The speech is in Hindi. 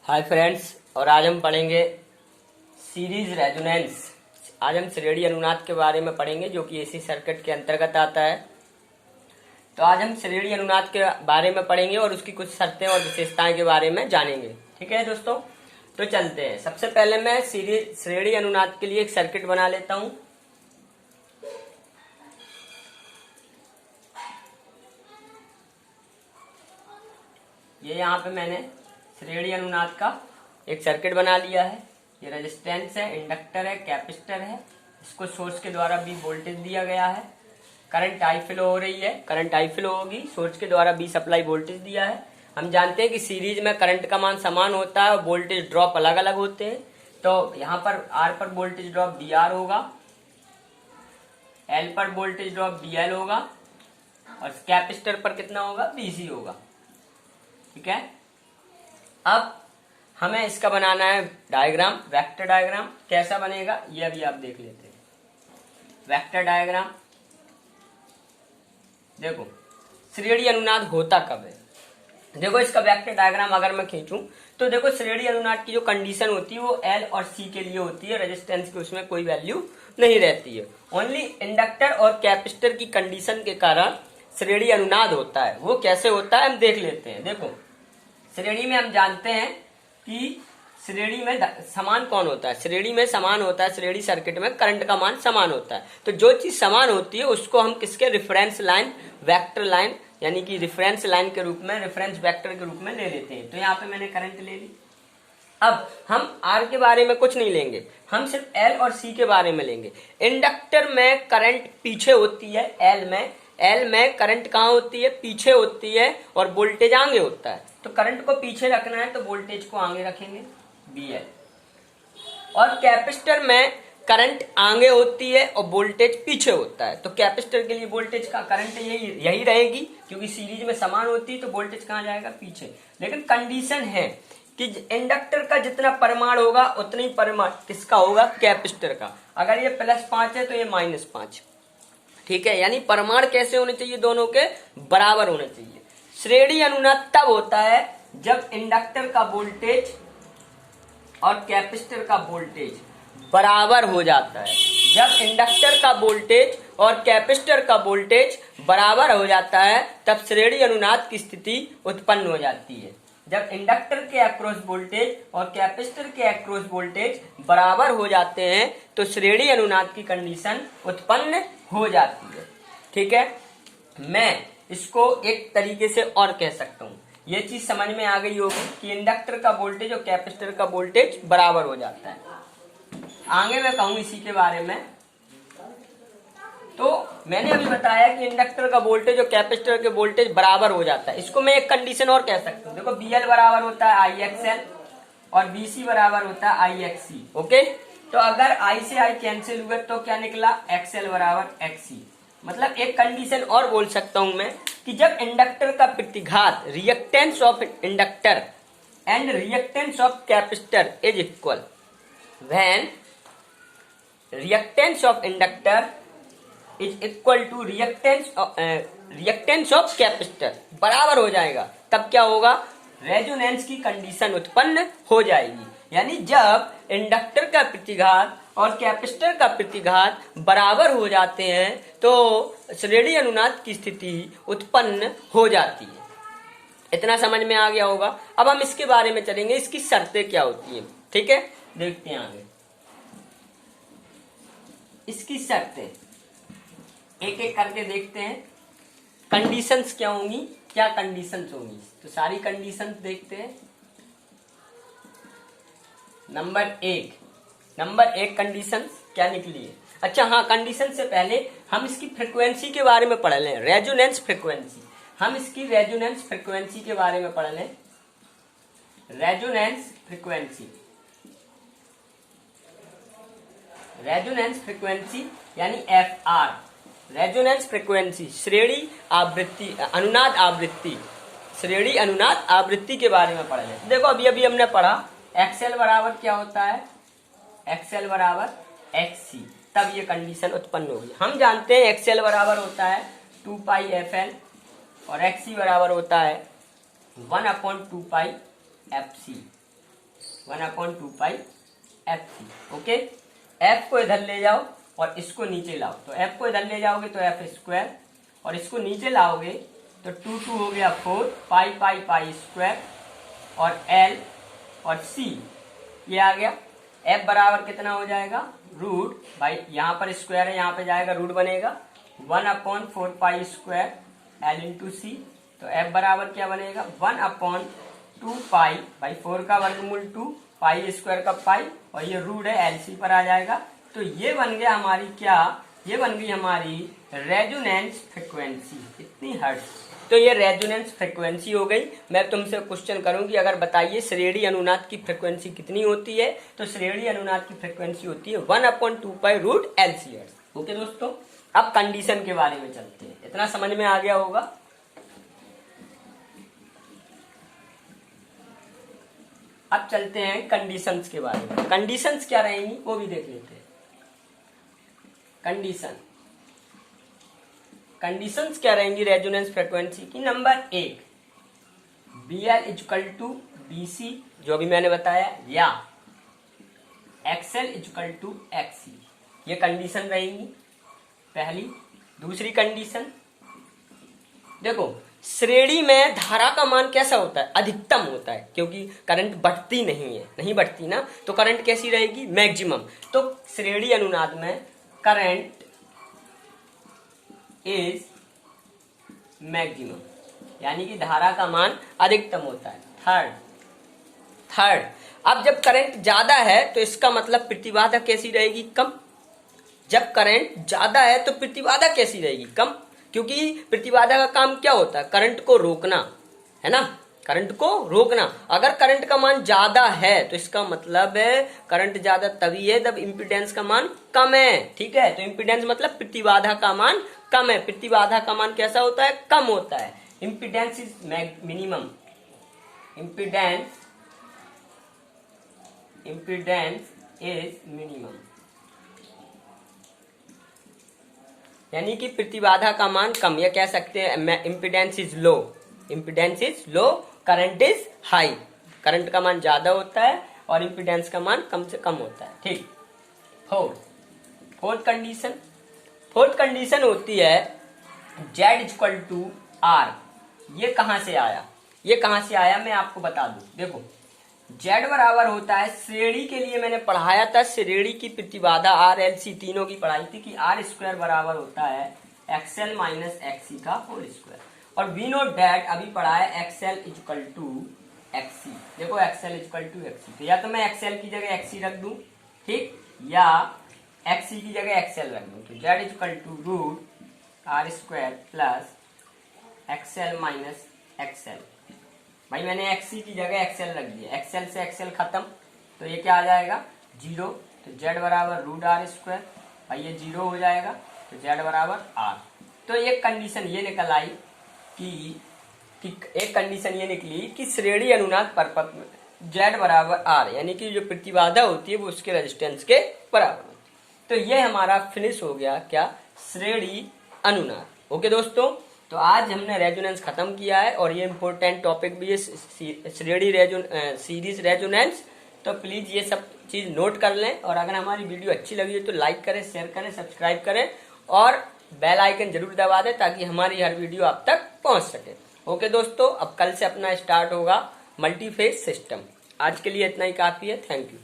हाय फ्रेंड्स, और आज हम पढ़ेंगे सीरीज रेजोनेंस। आज हम श्रेणी अनुनाद के बारे में पढ़ेंगे जो कि एसी सर्किट के अंतर्गत आता है। तो आज हम श्रेणी अनुनाद के बारे में पढ़ेंगे और उसकी कुछ शर्तें और विशेषताएं के बारे में जानेंगे। ठीक है दोस्तों, तो चलते हैं। सबसे पहले मैं श्रेणी अनुनाद के लिए एक सर्किट बना लेता हूं। ये यहाँ पे मैंने श्रेणी अनुनाद का एक सर्किट बना लिया है। ये रेजिस्टेंस है, इंडक्टर है, कैपेसिटर है। इसको सोर्स के द्वारा भी वोल्टेज दिया गया है। करंट आई फ्लो हो रही है, करंट आई फ्लो होगी, सोर्स के द्वारा बी सप्लाई वोल्टेज दिया है। हम जानते हैं कि सीरीज में करंट का मान समान होता है और वोल्टेज ड्रॉप अलग अलग होते हैं। तो यहाँ पर आर पर वोल्टेज ड्रॉप डी आर होगा, एल पर वोल्टेज ड्रॉप डी एल होगा और कैपेसिटर पर कितना होगा, बीसी होगा। ठीक है, अब हमें इसका बनाना है डायग्राम, वेक्टर डायग्राम। कैसा बनेगा ये अभी आप देख लेते हैं। वेक्टर डायग्राम देखो, श्रेणी अनुनाद होता कब है। देखो इसका वेक्टर डायग्राम अगर मैं खींचूं तो देखो श्रेणी अनुनाद की जो कंडीशन होती है वो एल और सी के लिए होती है। रेजिस्टेंस की उसमें कोई वैल्यू नहीं रहती है। ओनली इंडक्टर और कैपेसिटर की कंडीशन के कारण श्रेणी अनुनाद होता है। वो कैसे होता है हम देख लेते हैं। देखो श्रेणी में हम जानते हैं कि श्रेणी में समान कौन होता है, श्रेणी में समान होता है। श्रेणी सर्किट में करंट का मान समान होता है। तो जो चीज समान होती है उसको हम किसके रेफरेंस लाइन, वेक्टर लाइन यानी कि रेफरेंस लाइन के रूप में, रेफरेंस वेक्टर के रूप में ले लेते हैं। तो यहाँ पे मैंने करंट ले ली। अब हम आर के बारे में कुछ नहीं लेंगे, हम सिर्फ एल और सी के बारे में लेंगे। इंडक्टर में करंट पीछे होती है, एल में करंट कहाँ होती है, पीछे होती है और वोल्टेज आगे होता है। तो करंट को पीछे रखना है तो वोल्टेज को आगे रखेंगे, बीएल। और कैपेसिटर में करंट आगे होती है और वोल्टेज पीछे होता है। तो कैपेसिटर के लिए वोल्टेज का करंट यही रहेगी, क्योंकि सीरीज में समान होती है तो वोल्टेज कहाँ जाएगा, पीछे। लेकिन कंडीशन है कि इंडक्टर का जितना परिमाण होगा उतना ही परिमाण किसका होगा, कैपेसिटर का। अगर ये +5 है तो ये -5। ठीक है, यानी परिमाण कैसे होने चाहिए, दोनों के बराबर होने चाहिए। श्रेणी अनुनाद तब होता है जब इंडक्टर का वोल्टेज और कैपेसिटर का वोल्टेज बराबर हो जाता है। जब इंडक्टर का वोल्टेज और कैपेसिटर का वोल्टेज बराबर हो जाता है तब श्रेणी अनुनाद की स्थिति उत्पन्न हो जाती है। जब इंडक्टर के अक्रॉस वोल्टेज और कैपेसिटर के अक्रॉस वोल्टेज बराबर हो जाते हैं तो श्रेणी अनुनाद की कंडीशन उत्पन्न हो जाती है। ठीक है, मैं इसको एक तरीके से और कह सकता हूं। ये चीज समझ में आ गई होगी कि इंडक्टर का वोल्टेज और कैपेसिटर का वोल्टेज बराबर हो जाता है। आगे मैं कहूं इसी के बारे में। तो मैंने अभी बताया कि इंडक्टर का वोल्टेज और कैपेसिटर के वोल्टेज बराबर हो जाता है। इसको मैं एक कंडीशन और कह सकता हूँ। देखो बीएल बराबर होता है आई एक्सएल और बीसी बराबर होता है आई एक्ससी। ओके, तो अगर आई से आई कैंसिल हुए तो क्या निकला, एक्सएल बराबर एक्ससी। मतलब एक कंडीशन और बोल सकता हूं मैं कि जब इंडक्टर का प्रतिघात, reactance of inductor and reactance of capacitor is equal, when reactance of inductor is equal to reactance of capacitor, बराबर हो जाएगा, तब क्या होगा, रेजोनेंस की कंडीशन उत्पन्न हो जाएगी। यानी जब इंडक्टर का प्रतिघात और कैपेसिटर का प्रतिघात बराबर हो जाते हैं तो श्रेणी अनुनाद की स्थिति उत्पन्न हो जाती है। इतना समझ में आ गया होगा। अब हम इसके बारे में चलेंगे, इसकी शर्तें क्या होती हैं। ठीक है, देखते हैं आगे इसकी शर्तें, एक एक करके देखते हैं। कंडीशंस क्या होंगी, क्या कंडीशंस होंगी, तो सारी कंडीशंस देखते हैं। नंबर एक कंडीशन क्या निकली है। अच्छा हाँ, कंडीशन से पहले हम इसकी फ्रीक्वेंसी के बारे में पढ़ लें, रेजोनेंस फ्रीक्वेंसी। हम इसकी रेजोनेंस फ्रीक्वेंसी के बारे में पढ़ लें। रेजोनेंस फ्रीक्वेंसी यानी FR, रेजोनेंस फ्रीक्वेंसी, श्रेणी आवृत्ति, अनुनाद आवृत्ति, श्रेणी अनुनाद आवृत्ति के बारे में पढ़ लें। देखो अभी हमने पढ़ा एक्सएल बराबर क्या होता है, एक्सएल बराबर एक्ससी, तब ये कंडीशन उत्पन्न होगी। हम जानते हैं एक्सएल बराबर होता है 2πfl और एक्ससी बराबर होता है 1/2πfc। 1/2 FC। ओके, F को इधर ले जाओ और इसको नीचे लाओ, तो F को इधर ले जाओगे तो F² और इसको नीचे लाओगे तो 2 हो गया 4 पाई² और L और C ये आ गया। F बराबर कितना हो जाएगा, रूट, भाई यहाँ पर स्क्वायर है, यहाँ पे जाएगा रूट बनेगा 1/4 पाई² L इंटू C। तो F बराबर क्या बनेगा 1/2 पाई, भाई 4 का वर्गमूल 2 पाई² का पाई और ये रूट है LC पर आ जाएगा। तो ये बन गया हमारी क्या, ये बन गई हमारी रेजोनेंस फ्रिक्वेंसी, इतनी हर्ट्ज। तो ये रेजोनेंस फ्रिक्वेंसी हो गई। मैं तुमसे क्वेश्चन करूंगी, अगर बताइए श्रेणी अनुनाद की फ्रिक्वेंसी कितनी होती है, तो श्रेणी अनुनाद की फ्रिक्वेंसी होती है 1/2 pi root LC hertz. Okay दोस्तों, अब कंडीशन के बारे में चलते हैं, इतना समझ में आ गया होगा। अब चलते हैं कंडीशंस के बारे में। कंडीशंस क्या रहेंगी वो भी देख लेते हैं। कंडीशंस क्या रहेंगी रेजोनेंस फ्रिक्वेंसी की। नंबर 1, BL = BC, जो भी मैंने बताया, या XL = XC, ये कंडीशन रहेंगी पहली। दूसरी कंडीशन देखो, श्रेणी में धारा का मान कैसा होता है, अधिकतम होता है, क्योंकि करंट बढ़ती नहीं है, नहीं बढ़ती ना, तो करंट कैसी रहेगी, मैक्सिमम। तो श्रेणी अनुनाद में करंट इज मैक्सिमम, यानी कि धारा का मान अधिकतम होता है। थर्ड, अब जब करंट ज्यादा है तो इसका मतलब प्रतिबाधा कैसी रहेगी, कम। जब करंट ज्यादा है तो प्रतिबाधा कैसी रहेगी, कम, क्योंकि प्रतिबाधा का काम क्या होता है, करंट को रोकना, है ना, करंट को रोकना। अगर करंट का मान ज्यादा है तो इसका मतलब है करंट ज्यादा तभी है जब इम्पीडेंस का मान कम है। ठीक है, तो इम्पीडेंस मतलब प्रतिबाधा का मान कम है। प्रतिबाधा का मान कैसा होता है, कम होता है। Impedance is minimum, impedance is minimum, यानी कि प्रतिबाधा का मान कम, या कह सकते हैं impedance is low, impedance is low, current is high. Current का मान ज्यादा होता है और इम्पीडेंस का मान कम से कम होता है। ठीक। फोर्थ कंडीशन होती है Z = R। ये कहां से आया, मैं आपको बता दूं। देखो, Z बराबर होता है, श्रेणी के लिए मैंने पढ़ाया था, श्रेणी की प्रतिबाधा RLC तीनों की पढ़ाई थी कि R² बराबर होता है XL - XC का होल स्क्वायर। और वी नो डैट अभी पढ़ा है XL = XC। देखो XL = XC, तो या तो मैं XL की जगह XC रख दूं, ठीक, या XC की जगह XL रख दूं। तो Z = √R² plus XL - XL। भाई मैंने XC की जगह XL रख दिया, XL से XL खत्म, तो ये क्या आ जाएगा 0। तो Z बराबर √R², भाई ये 0 हो जाएगा, तो Z बराबर R। तो एक कंडीशन ये निकल आई कि एक कंडीशन ये निकली कि श्रेणी अनुनाद परपथ में Z बराबर R, यानी कि जो प्रतिबाधा होती है वो उसके रेजिस्टेंस के बराबर होती है। तो ये हमारा फिनिश हो गया क्या, श्रेणी अनुनाद। ओके दोस्तों, तो आज हमने रेजोनेंस खत्म किया है और ये इंपॉर्टेंट टॉपिक भी है श्रेणी सीरीज रेजोनेंस। तो प्लीज ये सब चीज नोट कर लें, और अगर हमारी वीडियो अच्छी लगी है तो लाइक करें, शेयर करें, सब्सक्राइब करें और बेल आइकन जरूर दबा दें ताकि हमारी हर वीडियो आप तक पहुंच सके। ओके दोस्तों, अब कल से अपना स्टार्ट होगा मल्टीफेज सिस्टम। आज के लिए इतना ही काफी है। Thank you.